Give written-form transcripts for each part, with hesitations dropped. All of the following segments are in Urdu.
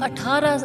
18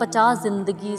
50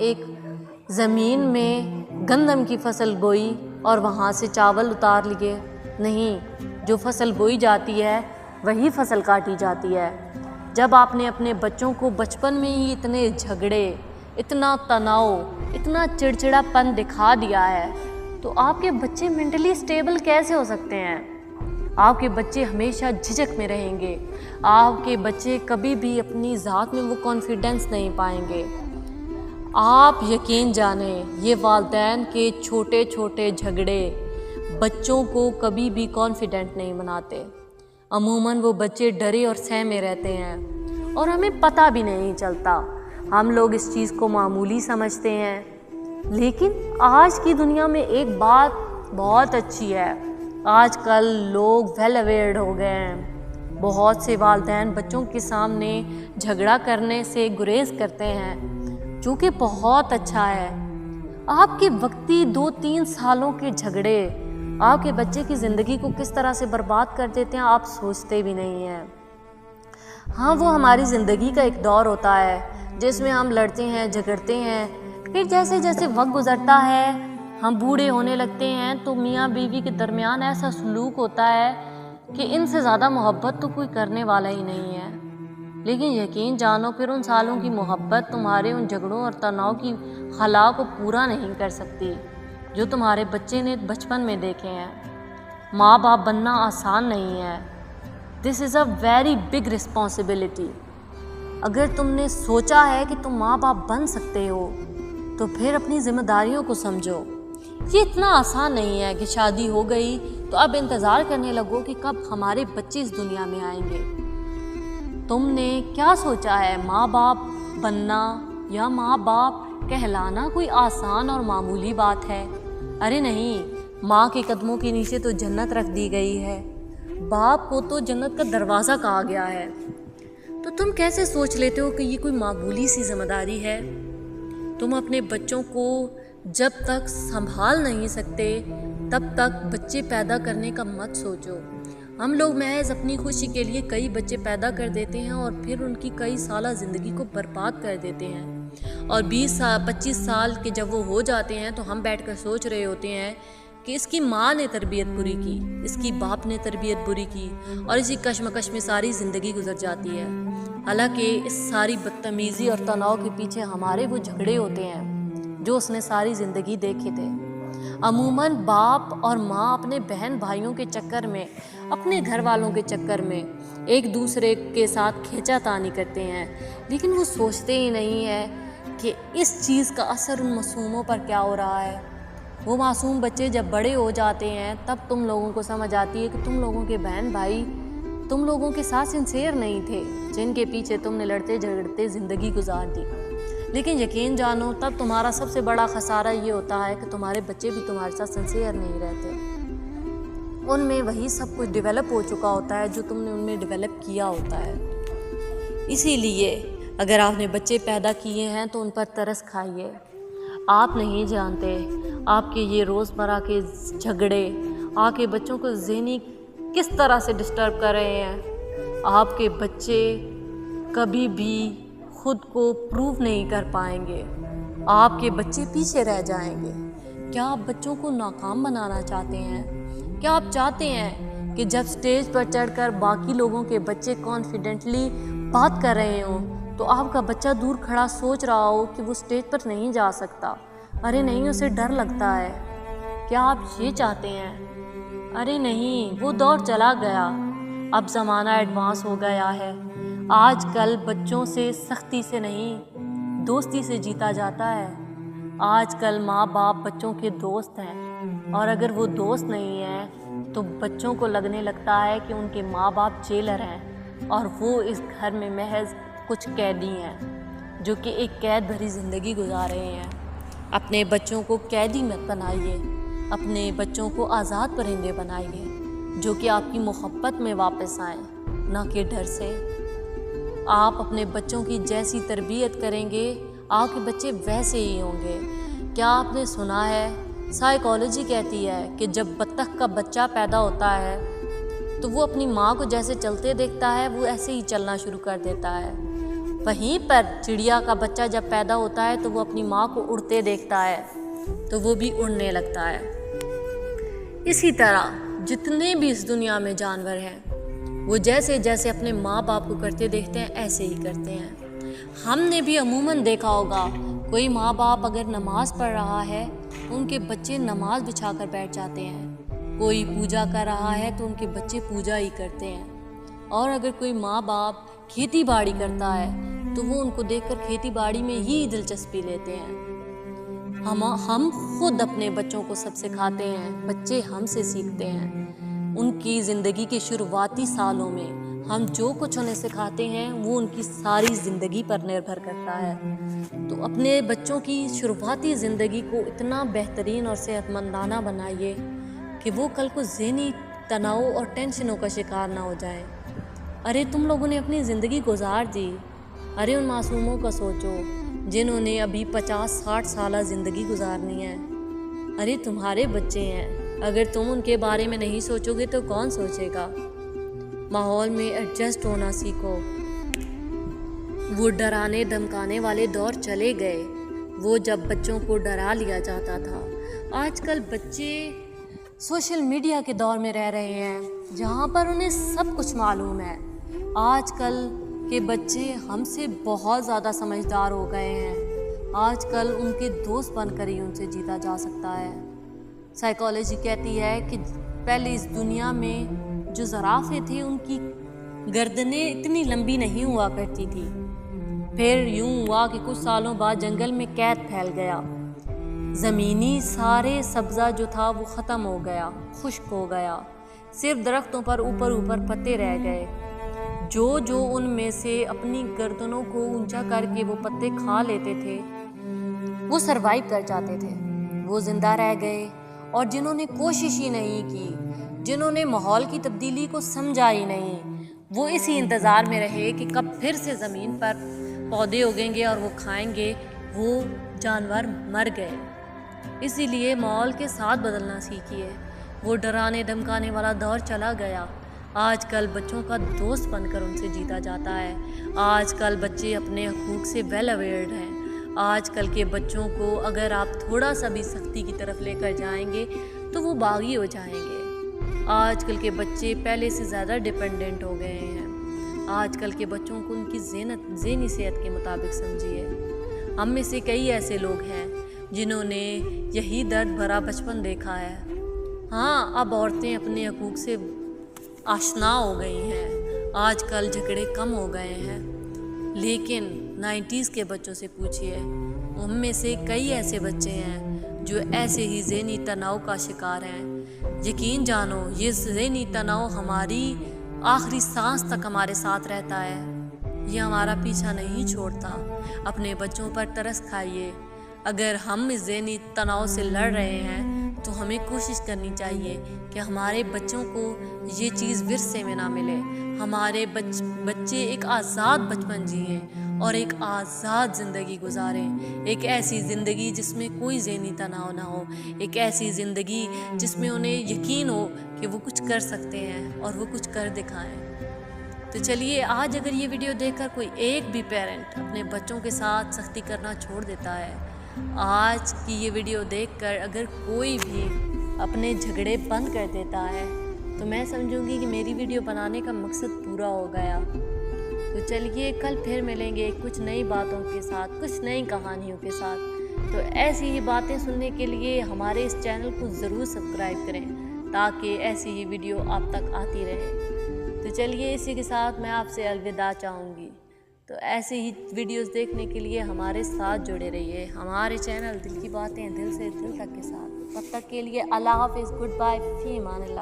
ایک زمین میں گندم کی فصل بوئی اور وہاں سے چاول اتار لیے؟ نہیں، جو فصل بوئی جاتی ہے وہی فصل کاٹی جاتی ہے۔ جب آپ نے اپنے بچوں کو بچپن میں ہی اتنے جھگڑے، اتنا تناؤ، اتنا چڑچڑا پن دکھا دیا ہے تو آپ کے بچے مینٹلی اسٹیبل کیسے ہو سکتے ہیں؟ آپ کے بچے ہمیشہ جھجک میں رہیں گے، آپ کے بچے کبھی بھی اپنی ذات میں وہ کانفیڈنس نہیں پائیں گے۔ آپ یقین جانیں، یہ والدین کے چھوٹے چھوٹے جھگڑے بچوں کو کبھی بھی کانفیڈنٹ نہیں بناتے۔ عموماً وہ بچے ڈرے اور سہمے رہتے ہیں اور ہمیں پتہ بھی نہیں چلتا۔ ہم لوگ اس چیز کو معمولی سمجھتے ہیں، لیکن آج کی دنیا میں ایک بات بہت اچھی ہے، آج کل لوگ ویل اویئرڈ ہو گئے ہیں۔ بہت سے والدین بچوں کے سامنے جھگڑا کرنے سے گریز کرتے ہیں، جو کہ بہت اچھا ہے۔ آپ کے وقتی 2-3 سالوں کے جھگڑے آپ کے بچے کی زندگی کو کس طرح سے برباد کر دیتے ہیں آپ سوچتے بھی نہیں ہیں۔ ہاں، وہ ہماری زندگی کا ایک دور ہوتا ہے جس میں ہم لڑتے ہیں، جھگڑتے ہیں، پھر جیسے جیسے وقت گزرتا ہے ہم بوڑھے ہونے لگتے ہیں تو میاں بیوی کے درمیان ایسا سلوک ہوتا ہے کہ ان سے زیادہ محبت تو کوئی کرنے والا ہی نہیں ہے۔ لیکن یقین جانو، پھر ان سالوں کی محبت تمہارے ان جھگڑوں اور تناؤ کی خلا کو پورا نہیں کر سکتی جو تمہارے بچے نے بچپن میں دیکھے ہیں۔ ماں باپ بننا آسان نہیں ہے۔ دس از اے ویری بگ رسپانسبلٹی۔ اگر تم نے سوچا ہے کہ تم ماں باپ بن سکتے ہو تو پھر اپنی ذمہ داریوں کو سمجھو۔ یہ اتنا آسان نہیں ہے کہ شادی ہو گئی تو اب انتظار کرنے لگو کہ کب ہمارے بچے اس دنیا میں آئیں گے۔ تم نے کیا سوچا ہے ماں باپ بننا یا ماں باپ کہلانا کوئی آسان اور معمولی بات ہے؟ ارے نہیں، ماں کے قدموں کے نیچے تو جنت رکھ دی گئی ہے، باپ کو تو جنت کا دروازہ کہا گیا ہے۔ تو تم کیسے سوچ لیتے ہو کہ یہ کوئی معمولی سی ذمہ داری ہے؟ تم اپنے بچوں کو جب تک سنبھال نہیں سکتے تب تک بچے پیدا کرنے کا مت سوچو۔ ہم لوگ محض اپنی خوشی کے لیے کئی بچے پیدا کر دیتے ہیں اور پھر ان کی کئی سالہ زندگی کو برباد کر دیتے ہیں، اور 20-25 سال کے جب وہ ہو جاتے ہیں تو ہم بیٹھ کر سوچ رہے ہوتے ہیں کہ اس کی ماں نے تربیت بری کی، اس کی باپ نے تربیت بری کی، اور اسی کشمکش میں ساری زندگی گزر جاتی ہے۔ حالانکہ اس ساری بدتمیزی اور تناؤ کے پیچھے ہمارے وہ جھگڑے ہوتے ہیں جو اس نے ساری زندگی دیکھے تھے۔ عموماً باپ اور ماں اپنے بہن بھائیوں کے چکر میں، اپنے گھر والوں کے چکر میں ایک دوسرے کے ساتھ کھینچا تانی کرتے ہیں، لیکن وہ سوچتے ہی نہیں ہے کہ اس چیز کا اثر ان معصوموں پر کیا ہو رہا ہے۔ وہ معصوم بچے جب بڑے ہو جاتے ہیں تب تم لوگوں کو سمجھ آتی ہے کہ تم لوگوں کے بہن بھائی تم لوگوں کے ساتھ سنسیئر نہیں تھے، جن کے پیچھے تم نے لڑتے جھگڑتے زندگی گزار دی۔ لیکن یقین جانو، تب تمہارا سب سے بڑا خسارہ یہ ہوتا ہے کہ تمہارے بچے بھی تمہارے ساتھ سنسیئر نہیں رہتے۔ ان میں وہی سب کچھ ڈیولپ ہو چکا ہوتا ہے جو تم نے ان میں ڈیولپ کیا ہوتا ہے۔ اسی لیے اگر آپ نے بچے پیدا کیے ہیں تو ان پر ترس کھائیے۔ آپ نہیں جانتے آپ کے یہ روزمرہ کے جھگڑے آپ کے بچوں کو ذہنی کس طرح سے ڈسٹرب کر رہے ہیں۔ آپ کے بچے کبھی بھی خود کو پروو نہیں کر پائیں گے، آپ کے بچے پیچھے رہ جائیں گے۔ کیا آپ بچوں کو ناکام بنانا چاہتے ہیں؟ کیا آپ چاہتے ہیں کہ جب سٹیج پر چڑھ کر باقی لوگوں کے بچے کانفیڈنٹلی بات کر رہے ہوں تو آپ کا بچہ دور کھڑا سوچ رہا ہو کہ وہ سٹیج پر نہیں جا سکتا؟ ارے نہیں، اسے ڈر لگتا ہے۔ کیا آپ یہ چاہتے ہیں؟ ارے نہیں، وہ دور چلا گیا، اب زمانہ ایڈوانس ہو گیا ہے۔ آج کل بچوں سے سختی سے نہیں، دوستی سے جیتا جاتا ہے۔ آج کل ماں باپ بچوں کے دوست ہیں، اور اگر وہ دوست نہیں ہیں تو بچوں کو لگنے لگتا ہے کہ ان کے ماں باپ جیلر ہیں اور وہ اس گھر میں محض کچھ قیدی ہیں جو کہ ایک قید بھری زندگی گزار رہے ہیں۔ اپنے بچوں کو قیدی مت بنائیے، اپنے بچوں کو آزاد پرندے بنائیے جو کہ آپ کی محبت میں واپس آئیں، نہ کہ ڈر سے۔ آپ اپنے بچوں کی جیسی تربیت کریں گے آپ کے بچے ویسے ہی ہوں گے۔ کیا آپ نے سنا ہے، سائیکالوجی کہتی ہے کہ جب بطخ کا بچہ پیدا ہوتا ہے تو وہ اپنی ماں کو جیسے چلتے دیکھتا ہے وہ ایسے ہی چلنا شروع کر دیتا ہے۔ وہیں پر چڑیا کا بچہ جب پیدا ہوتا ہے تو وہ اپنی ماں کو اڑتے دیکھتا ہے تو وہ بھی اڑنے لگتا ہے۔ اسی طرح جتنے بھی اس دنیا میں جانور ہیں وہ جیسے جیسے اپنے ماں باپ کو کرتے دیکھتے ہیں ایسے ہی کرتے ہیں۔ ہم نے بھی عموماً دیکھا ہوگا کوئی ماں باپ اگر نماز پڑھ رہا ہے تو ان کے بچے نماز بچھا کر بیٹھ جاتے ہیں، کوئی پوجا کر رہا ہے تو ان کے بچے پوجا ہی کرتے ہیں، اور اگر کوئی ماں باپ کھیتی باڑی کرتا ہے تو وہ ان کو دیکھ کر کھیتی باڑی میں ہی دلچسپی لیتے ہیں۔ ہم خود اپنے بچوں کو سب سکھاتے ہیں، بچے ہم سے سیکھتے ہیں۔ ان کی زندگی کے شروعاتی سالوں میں ہم جو کچھ انہیں سکھاتے ہیں وہ ان کی ساری زندگی پر نربھر کرتا ہے۔ تو اپنے بچوں کی شروعاتی زندگی کو اتنا بہترین اور صحت مندانہ بنائیے کہ وہ کل کو ذہنی تناؤ اور ٹینشنوں کا شکار نہ ہو جائیں۔ ارے تم لوگوں نے اپنی زندگی گزار دی، ارے ان معصوموں کا سوچو جنہوں نے ابھی 50-60 سالہ زندگی گزارنی ہے۔ ارے تمہارے بچے ہیں، اگر تم ان کے بارے میں نہیں سوچو گے تو کون سوچے گا؟ ماحول میں ایڈجسٹ ہونا سیکھو۔ وہ ڈرانے دھمکانے والے دور چلے گئے، وہ جب بچوں کو ڈرا لیا جاتا تھا۔ آج کل بچے سوشل میڈیا کے دور میں رہ رہے ہیں جہاں پر انہیں سب کچھ معلوم ہے۔ آج کل کے بچے ہم سے بہت زیادہ سمجھدار ہو گئے ہیں، آج کل ان کے دوست بن کر ہی ان سے جیتا جا سکتا ہے۔ سائیکالوجی کہتی ہے کہ پہلے اس دنیا میں جو زرافے تھے ان کی گردنیں اتنی لمبی نہیں ہوا کرتی تھی، پھر یوں ہوا کہ کچھ سالوں بعد جنگل میں قید پھیل گیا، زمینی سارے سبزہ جو تھا وہ ختم ہو گیا، خشک ہو گیا، صرف درختوں پر اوپر پتے رہ گئے۔ جو ان میں سے اپنی گردنوں کو اونچا کر کے وہ پتے کھا لیتے تھے وہ سروائیو کر جاتے تھے، وہ زندہ رہ گئے۔ اور جنہوں نے کوشش ہی نہیں کی، جنہوں نے ماحول کی تبدیلی کو سمجھا ہی نہیں، وہ اسی انتظار میں رہے کہ کب پھر سے زمین پر پودے اگیں گے اور وہ کھائیں گے، وہ جانور مر گئے۔ اسی لیے ماحول کے ساتھ بدلنا سیکھیے۔ وہ ڈرانے دھمکانے والا دور چلا گیا، آج کل بچوں کا دوست بن کر ان سے جیتا جاتا ہے۔ آج کل بچے اپنے حقوق سے ویل اویئرڈ ہیں۔ آج کل کے بچوں کو اگر آپ تھوڑا سا بھی سختی کی طرف لے کر جائیں گے تو وہ باغی ہو جائیں گے۔ آج کل کے بچے پہلے سے زیادہ ڈیپینڈنٹ ہو گئے ہیں۔ آج کل کے بچوں کو ان کی ذہنی صحت کے مطابق سمجھیے۔ ہم میں سے کئی ایسے لوگ ہیں جنہوں نے یہی درد بھرا بچپن دیکھا ہے۔ ہاں، اب عورتیں اپنے حقوق سے آشنا ہو گئی ہیں، آج کل جھگڑے کم ہو گئے ہیں، لیکن 90s کے بچوں سے پوچھئے، ان میں سے کئی ایسے بچے ہیں جو ایسے ہی ذہنی تناؤ کا شکار ہیں۔ یقین جانو یہ ذہنی تناؤ ہماری آخری سانس تک ہمارے ساتھ رہتا ہے، یہ ہمارا پیچھا نہیں چھوڑتا۔ اپنے بچوں پر ترس کھائیے۔ اگر ہم اس ذہنی تناؤ سے لڑ رہے ہیں تو ہمیں کوشش کرنی چاہیے کہ ہمارے بچوں کو یہ چیز ورثے میں نہ ملے، ہمارے بچے ایک آزاد بچپن جئیں اور ایک آزاد زندگی گزاریں، ایک ایسی زندگی جس میں کوئی ذہنی تناؤ نہ ہو، ایک ایسی زندگی جس میں انہیں یقین ہو کہ وہ کچھ کر سکتے ہیں اور وہ کچھ کر دکھائیں۔ تو چلیے، آج اگر یہ ویڈیو دیکھ کر کوئی ایک بھی پیرنٹ اپنے بچوں کے ساتھ سختی کرنا چھوڑ دیتا ہے، آج کی یہ ویڈیو دیکھ کر اگر کوئی بھی اپنے جھگڑے بند کر دیتا ہے تو میں سمجھوں گی کہ میری ویڈیو بنانے کا مقصد پورا ہو گیا۔ تو چلیے، کل پھر ملیں گے کچھ نئی باتوں کے ساتھ، کچھ نئی کہانیوں کے ساتھ۔ تو ایسی ہی باتیں سننے کے لیے ہمارے اس چینل کو ضرور سبسکرائب کریں تاکہ ایسی ہی ویڈیو آپ تک آتی رہے۔ تو چلیے، اسی کے ساتھ میں آپ سے الوداع چاہوں گی۔ تو ایسے ہی ویڈیوز دیکھنے کے لیے ہمارے ساتھ جڑے رہیے، ہمارے چینل دل کی باتیں دل سے دل تک کے ساتھ۔ تب تک کے لیے اللہ حافظ، گڈ بائے، فی امان اللہ۔